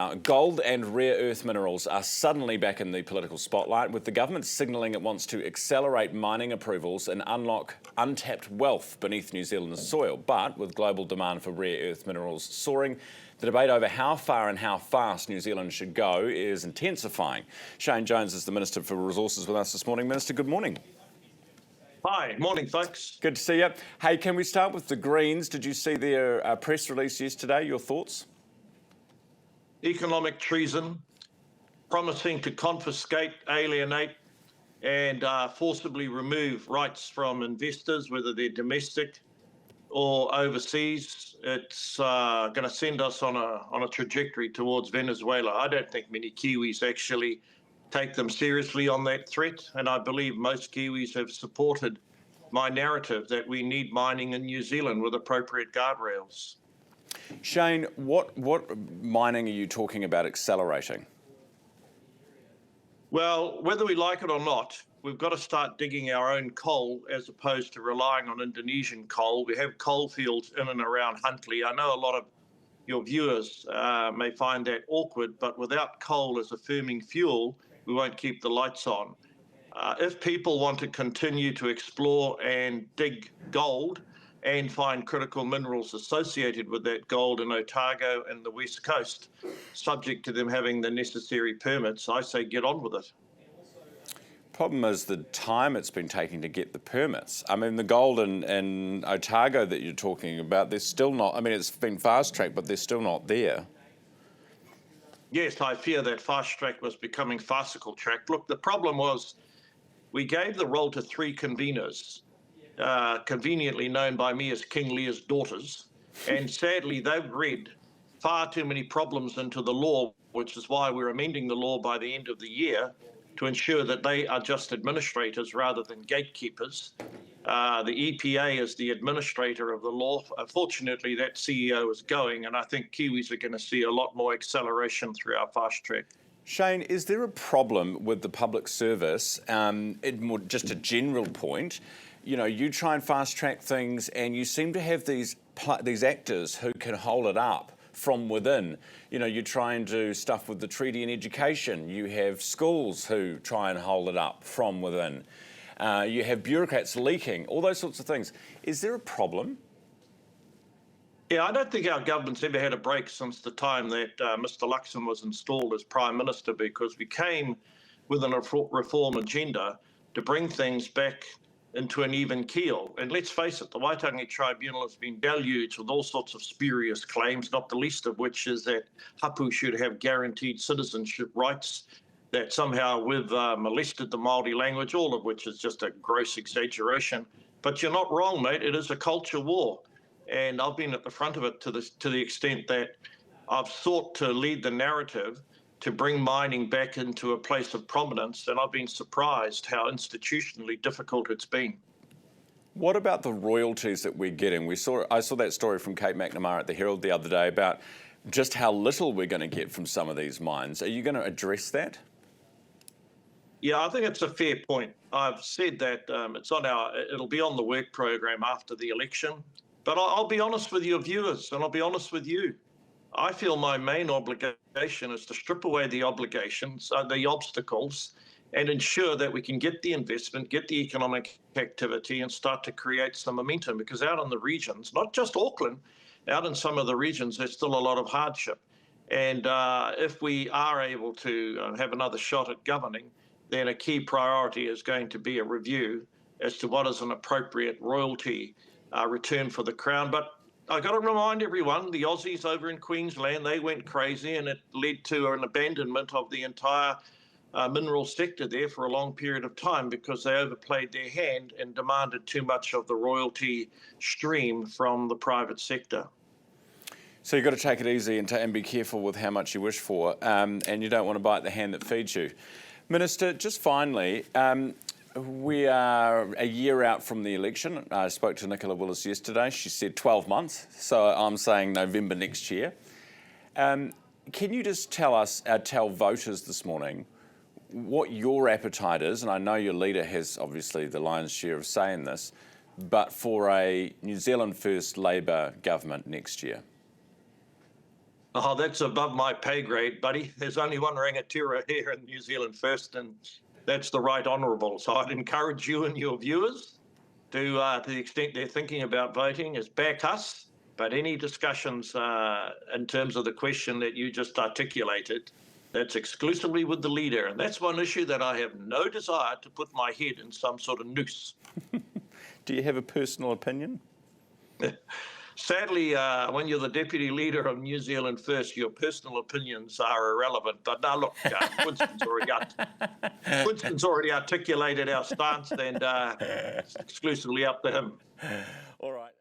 Now, gold and rare earth minerals are suddenly back in the political spotlight, with the government signalling it wants to accelerate mining approvals and unlock untapped wealth beneath New Zealand's soil. But with global demand for rare earth minerals soaring, the debate over how far and how fast New Zealand should go is intensifying. Shane Jones is the Minister for Resources with us this morning. Minister, good morning. Hi, morning folks. Good to see you. Hey, can we start with the Greens? Did you see their press release yesterday? Your thoughts? Economic treason, promising to confiscate, alienate and forcibly remove rights from investors, whether they're domestic or overseas. It's going to send us on a trajectory towards Venezuela. I don't think many Kiwis actually take them seriously on that threat, and I believe most Kiwis have supported my narrative that we need mining in New Zealand with appropriate guardrails. Shane, what mining are you talking about accelerating? Well, whether we like it or not, we've got to start digging our own coal as opposed to relying on Indonesian coal. We have coal fields in and around Huntly. I know a lot of your viewers may find that awkward, but without coal as a firming fuel, we won't keep the lights on. If people want to continue to explore and dig gold and find critical minerals associated with that gold in Otago and the West Coast, subject to them having the necessary permits, I say get on with it. Problem is the time it's been taking to get the permits. I mean, the gold in Otago that you're talking about, they're still not, I mean, it's been fast-tracked, but they're still not there. Yes, I fear that fast-track was becoming farcical track. Look, the problem was we gave the role to three conveners, conveniently known by me as King Lear's daughters, and sadly they've read far too many problems into the law, which is why we're amending the law by the end of the year to ensure that they are just administrators rather than gatekeepers. The EPA is the administrator of the law. Unfortunately, that CEO is going, and I think Kiwis are going to see a lot more acceleration through our fast track. Shane, is there a problem with the public service, just a general point? You know, you try and fast-track things and you seem to have these actors who can hold it up from within. You know, you try and do stuff with the treaty and education. You have schools who try and hold it up from within. You have bureaucrats leaking, all those sorts of things. Is there a problem? Yeah, I don't think our government's ever had a break since the time that Mr. Luxon was installed as Prime Minister, because we came with a reform agenda to bring things back into an even keel. And let's face it, the Waitangi Tribunal has been deluged with all sorts of spurious claims, not the least of which is that hapu should have guaranteed citizenship rights, that somehow we've molested the Māori language, all of which is just a gross exaggeration. But you're not wrong, mate. It is a culture war. And I've been at the front of it to the extent that I've sought to lead the narrative to bring mining back into a place of prominence, and I've been surprised how institutionally difficult it's been. What about the royalties that we're getting? I saw that story from Kate McNamara at the Herald the other day about just how little we're going to get from some of these mines. Are you going to address that? Yeah, I think it's a fair point. I've said that it'll be on the work program after the election. But I'll be honest with your viewers, and I'll be honest with you. I feel my main obligation is to strip away the obstacles, and ensure that we can get the investment, get the economic activity, and start to create some momentum. Because out in the regions, not just Auckland, out in some of the regions, there's still a lot of hardship. And if we are able to have another shot at governing, then a key priority is going to be a review as to what is an appropriate royalty return for the Crown. But I got to remind everyone, the Aussies over in Queensland, they went crazy, and it led to an abandonment of the entire mineral sector there for a long period of time, because they overplayed their hand and demanded too much of the royalty stream from the private sector. So you've got to take it easy and be careful with how much you wish for, and you don't want to bite the hand that feeds you. Minister, just finally, we are a year out from the election. I spoke to Nicola Willis yesterday. She said 12 months, so I'm saying November next year. Can you just tell voters this morning what your appetite is? And I know your leader has obviously the lion's share of say in this, but for a New Zealand First Labour government next year. Oh, that's above my pay grade, buddy. There's only one rangatira here in New Zealand First, and that's the Right Honourable. So I'd encourage you and your viewers to the extent they're thinking about voting, is back us. But any discussions in terms of the question that you just articulated, that's exclusively with the leader. And that's one issue that I have no desire to put my head in some sort of noose. Do you have a personal opinion? Sadly, when you're the deputy leader of New Zealand First, your personal opinions are irrelevant. But now, look, Winston's already articulated our stance, and it's exclusively up to him. All right.